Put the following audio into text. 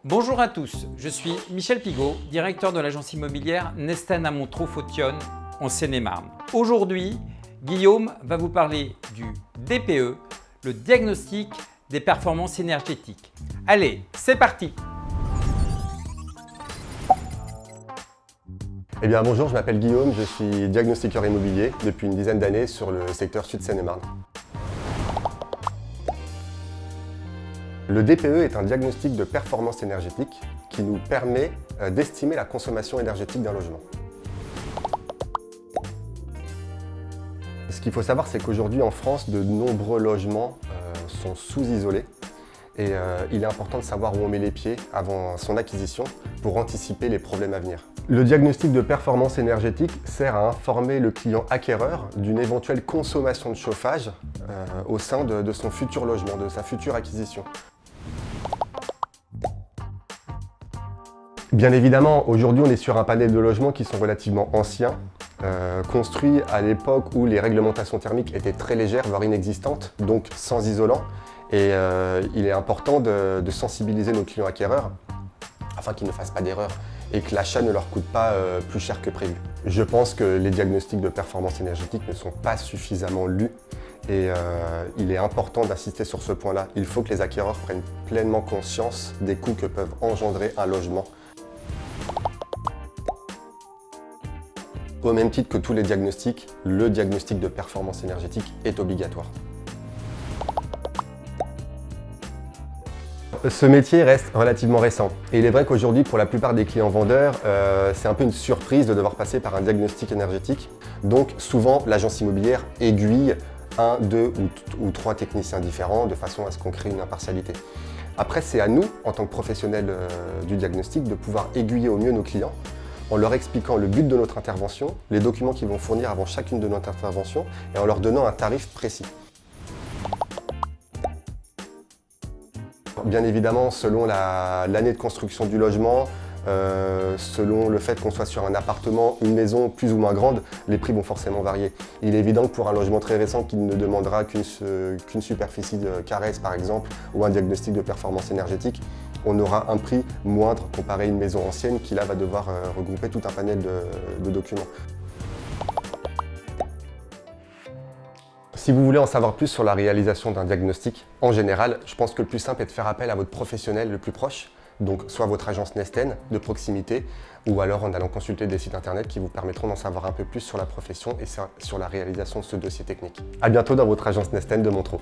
Bonjour à tous, je suis Michel Pigot, directeur de l'agence immobilière Nesten à Montreux-Fautillonne en Seine-et-Marne. Aujourd'hui, Guillaume va vous parler du DPE, le diagnostic des performances énergétiques. Allez, c'est parti! Eh bien bonjour, je m'appelle Guillaume, je suis diagnostiqueur immobilier depuis une dizaine d'années sur le secteur Sud Seine-et-Marne. Le DPE est un diagnostic de performance énergétique qui nous permet d'estimer la consommation énergétique d'un logement. Ce qu'il faut savoir, c'est qu'aujourd'hui en France, de nombreux logements sont sous-isolés et il est important de savoir où on met les pieds avant son acquisition pour anticiper les problèmes à venir. Le diagnostic de performance énergétique sert à informer le client acquéreur d'une éventuelle consommation de chauffage au sein de son futur logement, de sa future acquisition. Bien évidemment, aujourd'hui on est sur un panel de logements qui sont relativement anciens, construits à l'époque où les réglementations thermiques étaient très légères, voire inexistantes, donc sans isolant. Et il est important de sensibiliser nos clients acquéreurs afin qu'ils ne fassent pas d'erreur et que l'achat ne leur coûte pas plus cher que prévu. Je pense que les diagnostics de performance énergétique ne sont pas suffisamment lus et il est important d'insister sur ce point-là. Il faut que les acquéreurs prennent pleinement conscience des coûts que peuvent engendrer un logement. Au même titre que tous les diagnostics, le diagnostic de performance énergétique est obligatoire. Ce métier reste relativement récent et il est vrai qu'aujourd'hui pour la plupart des clients vendeurs, c'est un peu une surprise de devoir passer par un diagnostic énergétique. Donc souvent l'agence immobilière aiguille un, deux ou trois techniciens différents de façon à ce qu'on crée une impartialité. Après c'est à nous, en tant que professionnels du diagnostic, de pouvoir aiguiller au mieux nos clients en leur expliquant le but de notre intervention, les documents qu'ils vont fournir avant chacune de notre intervention et en leur donnant un tarif précis. Bien évidemment, selon l'année de construction du logement, selon le fait qu'on soit sur un appartement, une maison plus ou moins grande, les prix vont forcément varier. Il est évident que pour un logement très récent qui ne demandera qu'une superficie de carresse par exemple, ou un diagnostic de performance énergétique, on aura un prix moindre comparé à une maison ancienne qui là va devoir regrouper tout un panel de documents. Si vous voulez en savoir plus sur la réalisation d'un diagnostic, en général, je pense que le plus simple est de faire appel à votre professionnel le plus proche, donc soit votre agence Nesten de proximité, ou alors en allant consulter des sites internet qui vous permettront d'en savoir un peu plus sur la profession et sur la réalisation de ce dossier technique. À bientôt dans votre agence Nesten de Montreux.